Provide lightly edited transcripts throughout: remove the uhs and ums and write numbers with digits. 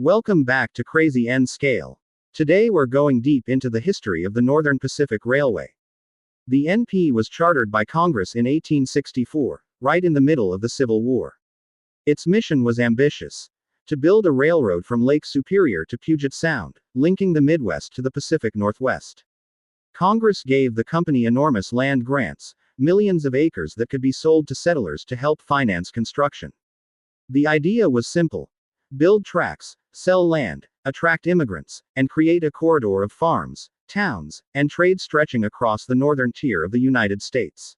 Welcome back to Crazy N Scale. Today we're going deep into the history of the Northern Pacific Railway. The NP was chartered by Congress in 1864, right in the middle of the Civil War. Its mission was ambitious: to build a railroad from Lake Superior to Puget Sound, linking the Midwest to the Pacific Northwest. Congress gave the company enormous land grants, millions of acres that could be sold to settlers to help finance construction. The idea was simple: build tracks, sell land, attract immigrants, and create a corridor of farms, towns, and trade stretching across the northern tier of the United States.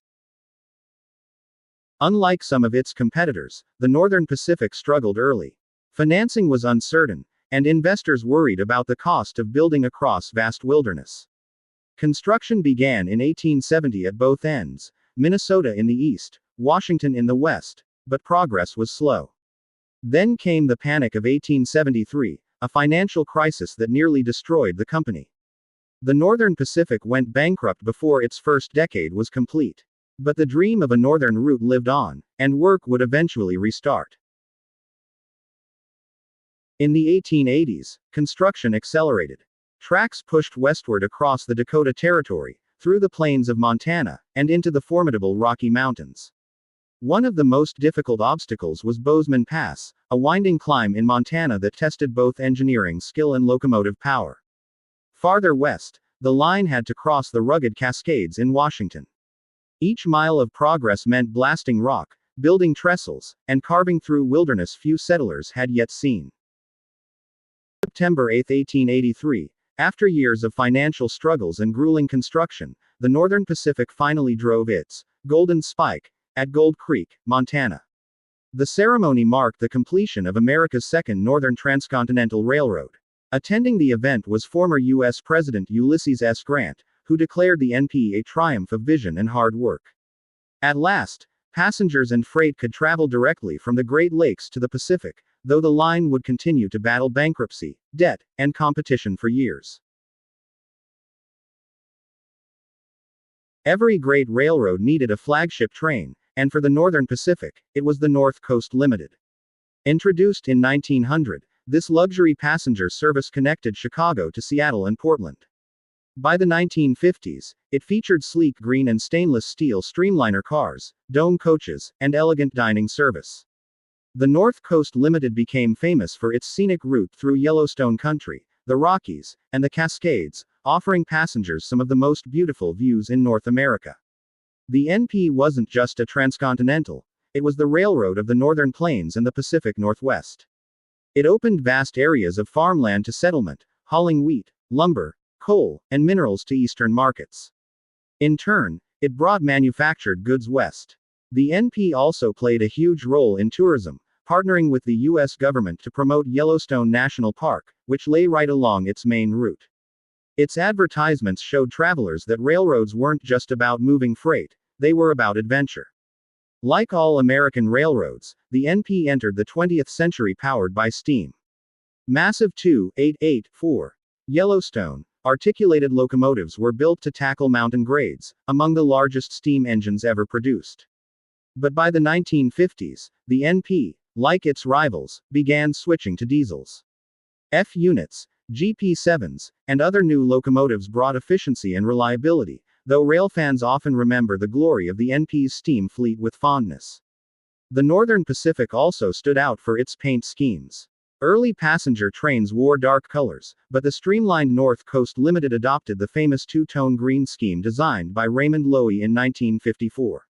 Unlike some of its competitors, the Northern Pacific struggled early. Financing was uncertain, and investors worried about the cost of building across vast wilderness. Construction began in 1870 at both ends, Minnesota in the east, Washington in the west, but progress was slow. Then came the Panic of 1873, a financial crisis that nearly destroyed the company. The Northern Pacific went bankrupt before its first decade was complete. But the dream of a northern route lived on, and work would eventually restart. In the 1880s, construction accelerated. Tracks pushed westward across the Dakota Territory, through the plains of Montana, and into the formidable Rocky Mountains. One of the most difficult obstacles was Bozeman Pass, a winding climb in Montana that tested both engineering skill and locomotive power. Farther west, the line had to cross the rugged Cascades in Washington. Each mile of progress meant blasting rock, building trestles, and carving through wilderness few settlers had yet seen. September 8, 1883, after years of financial struggles and grueling construction, the Northern Pacific finally drove its Golden Spike at Gold Creek, Montana. The ceremony marked the completion of America's second Northern Transcontinental Railroad. Attending the event was former U.S. President Ulysses S. Grant, who declared the NP a triumph of vision and hard work. At last, passengers and freight could travel directly from the Great Lakes to the Pacific, though the line would continue to battle bankruptcy, debt, and competition for years. Every great railroad needed a flagship train, and for the Northern Pacific, it was the North Coast Limited. Introduced in 1900, this luxury passenger service connected Chicago to Seattle and Portland. By the 1950s, it featured sleek green and stainless steel streamliner cars, dome coaches, and elegant dining service. The North Coast Limited became famous for its scenic route through Yellowstone Country, the Rockies, and the Cascades, offering passengers some of the most beautiful views in North America. The NP wasn't just a transcontinental, it was the railroad of the Northern Plains and the Pacific Northwest. It opened vast areas of farmland to settlement, hauling wheat, lumber, coal, and minerals to eastern markets. In turn, it brought manufactured goods west. The NP also played a huge role in tourism, partnering with the U.S. government to promote Yellowstone National Park, which lay right along its main route. Its advertisements showed travelers that railroads weren't just about moving freight, they were about adventure. Like all American railroads, the NP entered the 20th century powered by steam. Massive 2.884 Yellowstone articulated locomotives were built to tackle mountain grades, among the largest steam engines ever produced. But by the 1950s, the NP, like its rivals, began switching to diesels. F units, GP7s, and other new locomotives brought efficiency and reliability, though railfans often remember the glory of the NP's steam fleet with fondness. The Northern Pacific also stood out for its paint schemes. Early passenger trains wore dark colors, but the streamlined North Coast Limited adopted the famous two-tone green scheme designed by Raymond Loewy in 1954.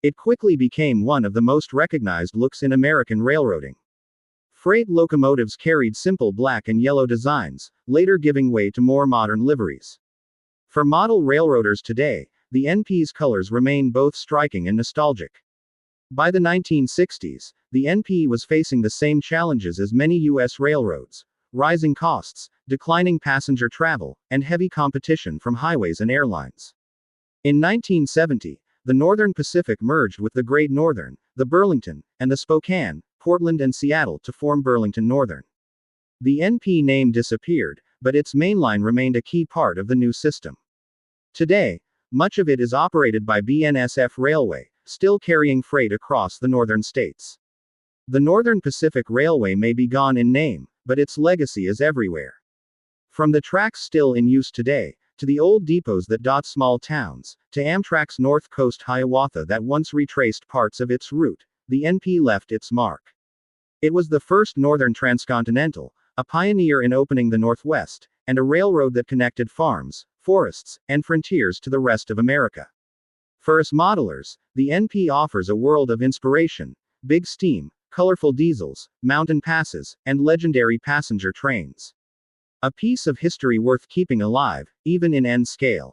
It quickly became one of the most recognized looks in American railroading. Freight locomotives carried simple black and yellow designs, later giving way to more modern liveries. For model railroaders today, the NP's colors remain both striking and nostalgic. By the 1960s, the NP was facing the same challenges as many U.S. railroads: rising costs, declining passenger travel, and heavy competition from highways and airlines. In 1970, the Northern Pacific merged with the Great Northern, the Burlington, and the Spokane, Portland and Seattle to form Burlington Northern. The NP name disappeared, but its mainline remained a key part of the new system. Today, much of it is operated by BNSF Railway, still carrying freight across the northern states. The Northern Pacific Railway may be gone in name, but its legacy is everywhere. From the tracks still in use today, to the old depots that dot small towns, to Amtrak's North Coast Hiawatha that once retraced parts of its route, the NP left its mark. It was the first Northern Transcontinental, a pioneer in opening the Northwest, and a railroad that connected farms, forests, and frontiers to the rest of America. For us modelers, the NP offers a world of inspiration: big steam, colorful diesels, mountain passes, and legendary passenger trains. A piece of history worth keeping alive, even in N scale.